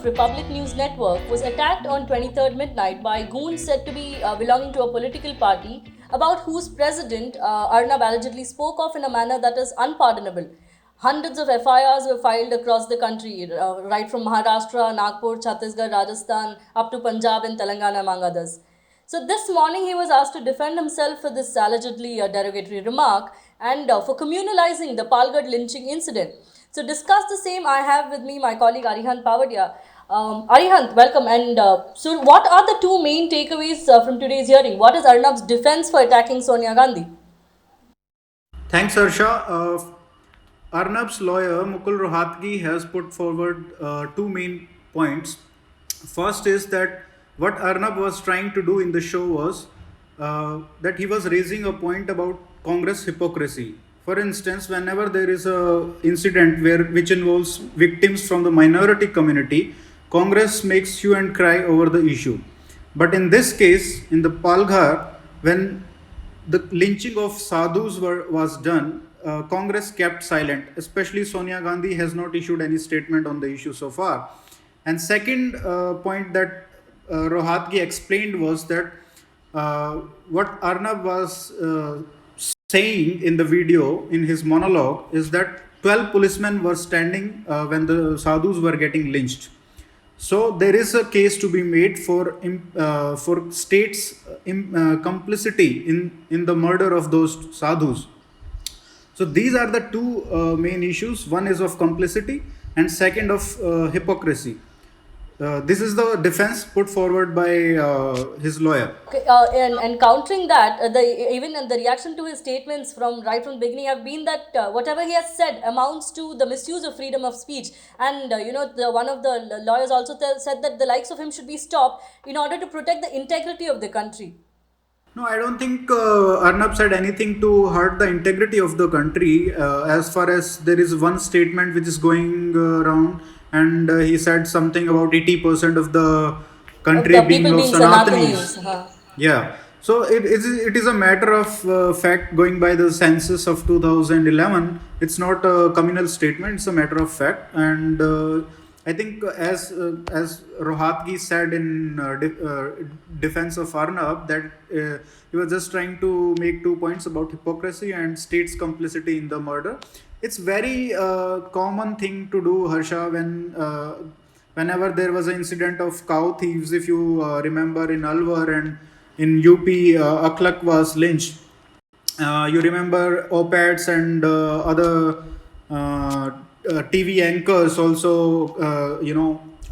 of Republic News Network was attacked on 23rd midnight by goons said to be belonging to a political party about whose president Arnab allegedly spoke of in a manner that is unpardonable. Hundreds of FIRs were filed across the country, right from Maharashtra, Nagpur, Chhattisgarh, Rajasthan, up to Punjab and Telangana, among others. So this morning he was asked to defend himself for this allegedly derogatory remark and for communalizing the Palgad lynching incident. So discuss the same, I have with me my colleague Arihant Pavadia. Arihant, welcome. And so what are the two main takeaways from today's hearing? What is Arnab's defense for attacking Sonia Gandhi? Thanks, Harsha. Arnab's lawyer, Mukul Rohatgi, has put forward two main points. First is that what Arnab was trying to do in the show was that he was raising a point about Congress hypocrisy. For instance, whenever there is a incident which involves victims from the minority community, Congress makes hue and cry over the issue. But in this case, in the Palghar, when the lynching of sadhus was done, Congress kept silent. Especially Sonia Gandhi has not issued any statement on the issue so far. And second point that Rohatgi explained was that what Arnab was saying in the video, in his monologue, is that 12 policemen were standing when the sadhus were getting lynched. So there is a case to be made for states' complicity in the murder of those sadhus. So these are the two main issues. One is of complicity and second of hypocrisy. This is the defense put forward by his lawyer. Okay, and countering that, even the reaction to his statements from right from the beginning have been that whatever he has said amounts to the misuse of freedom of speech. And one of the lawyers also said that the likes of him should be stopped in order to protect the integrity of the country. No, I don't think Arnab said anything to hurt the integrity of the country. As far as there is one statement which is going around, and he said something about 80% of the country The being people of being Sanatanis. Sanatanis. Yeah. So it is a matter of fact going by the census of 2011. It's not a communal statement. It's a matter of fact. And I think as Rohatgi said in defense of Arnab, that he was just trying to make 2 points about hypocrisy and state's complicity in the murder. It's very common thing to do, Harsha, whenever there was an incident of cow thieves. If you remember in Alwar and in UP, Aklak was lynched. You remember OPADs and other TV anchors also,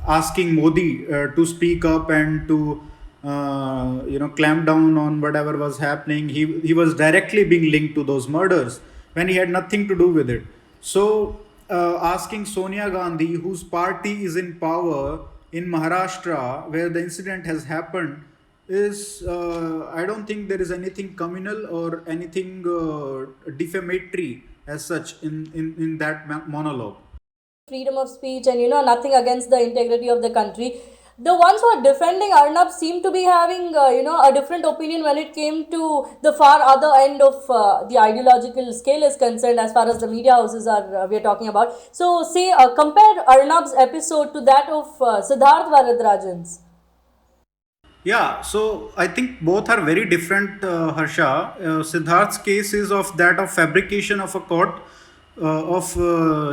asking Modi to speak up and to, clamp down on whatever was happening. He was directly being linked to those murders when he had nothing to do with it. So, asking Sonia Gandhi, whose party is in power in Maharashtra, where the incident has happened, is I don't think there is anything communal or anything defamatory as such in that monologue. Freedom of speech and nothing against the integrity of the country. The ones who are defending Arnab seem to be having a different opinion when it came to the far other end of the ideological scale is concerned, as far as the media houses are we are talking about. So say compare Arnab's episode to that of Siddharth Varadarajan's. Yeah, so I think both are very different, Harsha. Siddharth's case is of that of fabrication of a court of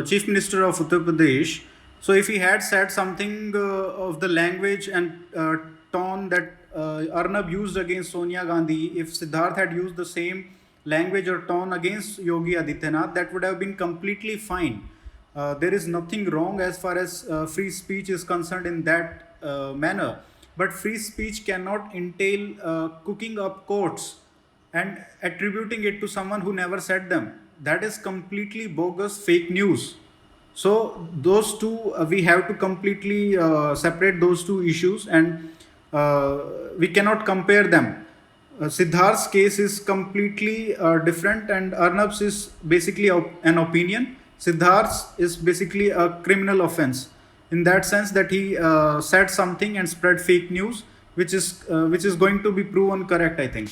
Chief Minister of Uttar Pradesh. So if he had said something of the language and tone that Arnab used against Sonia Gandhi, if Siddharth had used the same language or tone against Yogi Adityanath, that would have been completely fine. There is nothing wrong as far as free speech is concerned in that manner. But free speech cannot entail cooking up quotes and attributing it to someone who never said them. That is completely bogus fake news. So those two, we have to completely separate those two issues, and we cannot compare them. Siddharth's case is completely different, and Arnab's is basically an opinion. Siddharth's is basically a criminal offense in that sense that he said something and spread fake news, which is going to be proven correct, I think.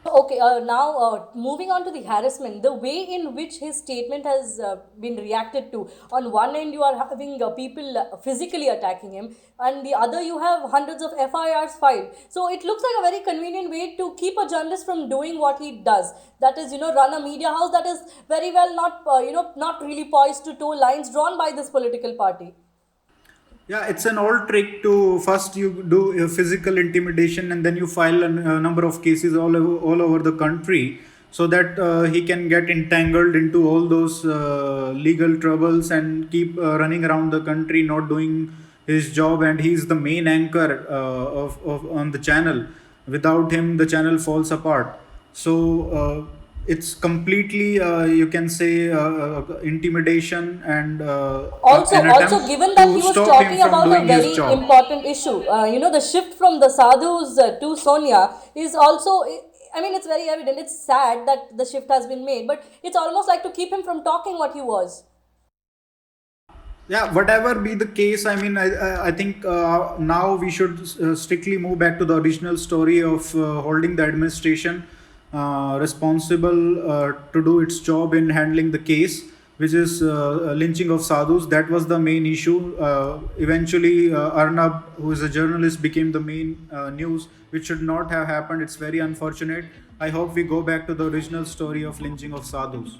Okay, now moving on to the harassment, the way in which his statement has been reacted to. On one end, you are having people physically attacking him, and the other, you have hundreds of FIRs filed. So it looks like a very convenient way to keep a journalist from doing what he does. That is, run a media house that is very well not, not really poised to toe lines drawn by this political party. Yeah, it's an old trick to first you do physical intimidation and then you file a number of cases all over the country so that he can get entangled into all those legal troubles and keep running around the country not doing his job, and he's the main anchor on the channel. Without him the channel falls apart. So it's completely you can say intimidation and Also, an attempt given that to he was stop him talking from about a doing his very job. important issue, the shift from the sadhus to Sonia is also. I mean, it's very evident. It's sad that the shift has been made, but it's almost like to keep him from talking what he was. Yeah, whatever be the case, I mean, I think now we should strictly move back to the original story of holding the administration responsible to do its job in handling the case, which is lynching of sadhus. That was the main issue. Eventually Arnab, who is a journalist, became the main news, which should not have happened. It's very unfortunate. I hope we go back to the original story of lynching of sadhus.